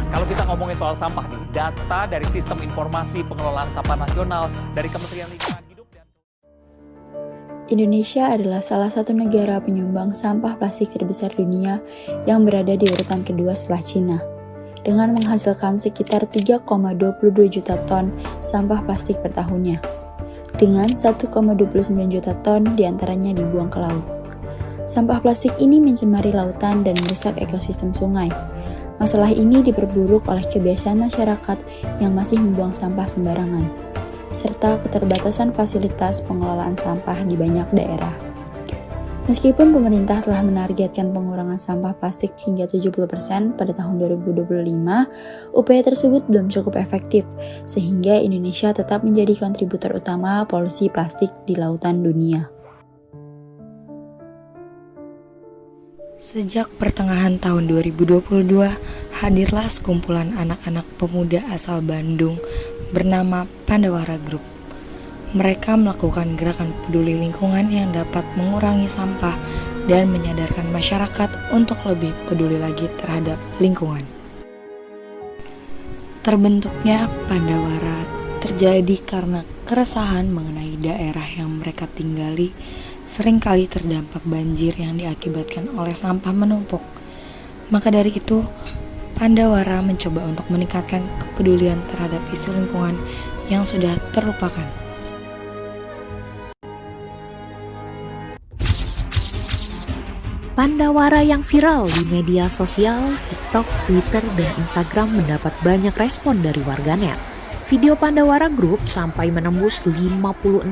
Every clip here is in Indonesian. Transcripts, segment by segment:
Kalau kita ngomongin soal sampah nih, data dari Sistem Informasi Pengelolaan Sampah Nasional dari Kementerian Lingkungan Hidup dan Indonesia adalah salah satu negara penyumbang sampah plastik terbesar dunia yang berada di urutan kedua setelah Cina, dengan menghasilkan sekitar 3,22 juta ton sampah plastik per tahunnya, dengan 1,29 juta ton diantaranya dibuang ke laut. Sampah plastik ini mencemari lautan dan merusak ekosistem sungai. Masalah ini diperburuk oleh kebiasaan masyarakat yang masih membuang sampah sembarangan, serta keterbatasan fasilitas pengelolaan sampah di banyak daerah. Meskipun pemerintah telah menargetkan pengurangan sampah plastik hingga 70% pada tahun 2025, upaya tersebut belum cukup efektif, sehingga Indonesia tetap menjadi kontributor utama polusi plastik di lautan dunia. Sejak pertengahan tahun 2022, hadirlah sekumpulan anak-anak pemuda asal Bandung bernama Pandawara Group. Mereka melakukan gerakan peduli lingkungan yang dapat mengurangi sampah dan menyadarkan masyarakat untuk lebih peduli lagi terhadap lingkungan. Terbentuknya Pandawara terjadi karena keresahan mengenai daerah yang mereka tinggali seringkali terdampak banjir yang diakibatkan oleh sampah menumpuk. Maka dari itu, Pandawara mencoba untuk meningkatkan kepedulian terhadap isu lingkungan yang sudah terlupakan. Pandawara yang viral di media sosial, TikTok, Twitter, dan Instagram mendapat banyak respon dari warganet. Video Pandawara Group sampai menembus 56,1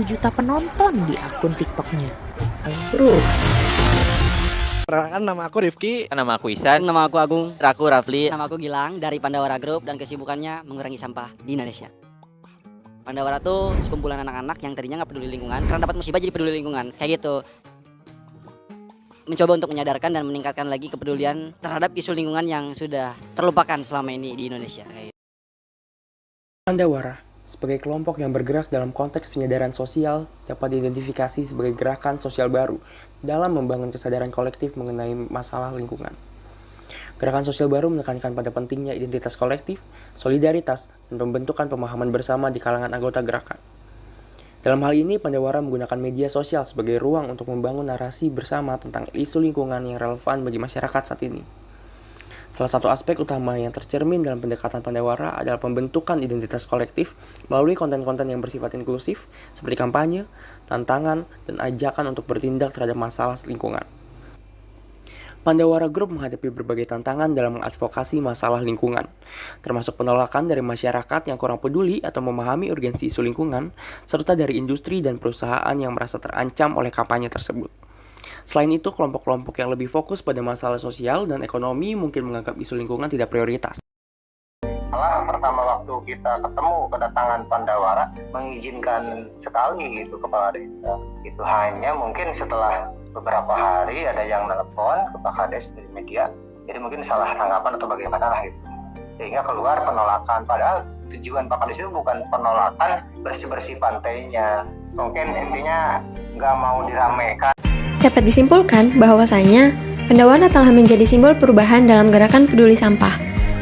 juta penonton di akun TikToknya. Bro. Perkenalkan, nama aku Rifki. Nama aku Isan. Nama aku Agung. Aku Rafli. Nama aku Gilang dari Pandawara Group dan kesibukannya mengurangi sampah di Indonesia. Pandawara tuh sekumpulan anak-anak yang tadinya nggak peduli lingkungan, karena dapat musibah jadi peduli lingkungan, kayak gitu. Mencoba untuk menyadarkan dan meningkatkan lagi kepedulian terhadap isu lingkungan yang sudah terlupakan selama ini di Indonesia. Kayak gitu. Pandawara, sebagai kelompok yang bergerak dalam konteks penyadaran sosial, dapat diidentifikasi sebagai gerakan sosial baru dalam membangun kesadaran kolektif mengenai masalah lingkungan. Gerakan sosial baru menekankan pada pentingnya identitas kolektif, solidaritas, dan pembentukan pemahaman bersama di kalangan anggota gerakan. Dalam hal ini, Pandawara menggunakan media sosial sebagai ruang untuk membangun narasi bersama tentang isu lingkungan yang relevan bagi masyarakat saat ini. Salah satu aspek utama yang tercermin dalam pendekatan Pandawara adalah pembentukan identitas kolektif melalui konten-konten yang bersifat inklusif, seperti kampanye, tantangan, dan ajakan untuk bertindak terhadap masalah lingkungan. Pandawara Group menghadapi berbagai tantangan dalam mengadvokasi masalah lingkungan, termasuk penolakan dari masyarakat yang kurang peduli atau memahami urgensi isu lingkungan, serta dari industri dan perusahaan yang merasa terancam oleh kampanye tersebut. Selain itu, kelompok-kelompok yang lebih fokus pada masalah sosial dan ekonomi mungkin menganggap isu lingkungan tidak prioritas. Pertama waktu kita ketemu kedatangan Pandawara mengizinkan sekali itu kepala desa. Itu hanya mungkin setelah beberapa hari ada yang telepon ke Pak Kades dari media, jadi mungkin salah tanggapan atau bagaimana lah itu, sehingga keluar penolakan. Padahal tujuan Pak Kades itu bukan penolakan bersih-bersih pantainya, mungkin intinya nggak mau diramaikan. Dapat disimpulkan bahwasanya Pandawara telah menjadi simbol perubahan dalam gerakan peduli sampah.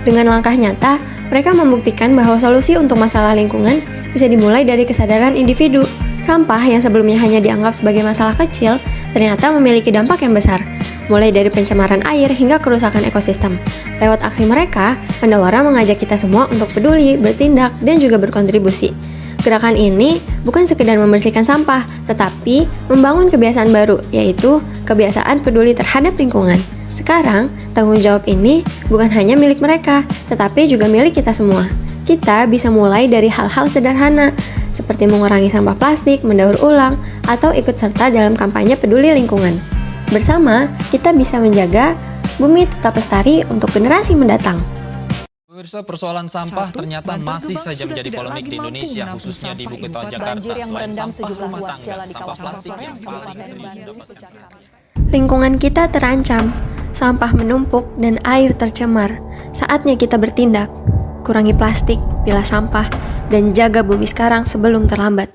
Dengan langkah nyata, mereka membuktikan bahwa solusi untuk masalah lingkungan bisa dimulai dari kesadaran individu. Sampah yang sebelumnya hanya dianggap sebagai masalah kecil, ternyata memiliki dampak yang besar, mulai dari pencemaran air hingga kerusakan ekosistem. Lewat aksi mereka, Pandawara mengajak kita semua untuk peduli, bertindak, dan juga berkontribusi. Gerakan ini bukan sekedar membersihkan sampah, tetapi membangun kebiasaan baru, yaitu kebiasaan peduli terhadap lingkungan. Sekarang, tanggung jawab ini bukan hanya milik mereka, tetapi juga milik kita semua. Kita bisa mulai dari hal-hal sederhana, seperti mengurangi sampah plastik, mendaur ulang, atau ikut serta dalam kampanye peduli lingkungan. Bersama, kita bisa menjaga bumi tetap lestari untuk generasi mendatang. Pemirsa, persoalan sampah ternyata masih saja menjadi polemik di Indonesia, khususnya di Ibu Kota Jakarta. Selain sampah rumah tangga, sampah plastik yang paling serius mendapatkan. Lingkungan kita terancam, sampah menumpuk dan air tercemar. Saatnya kita bertindak. Kurangi plastik, pilah sampah, dan jaga bumi sekarang sebelum terlambat.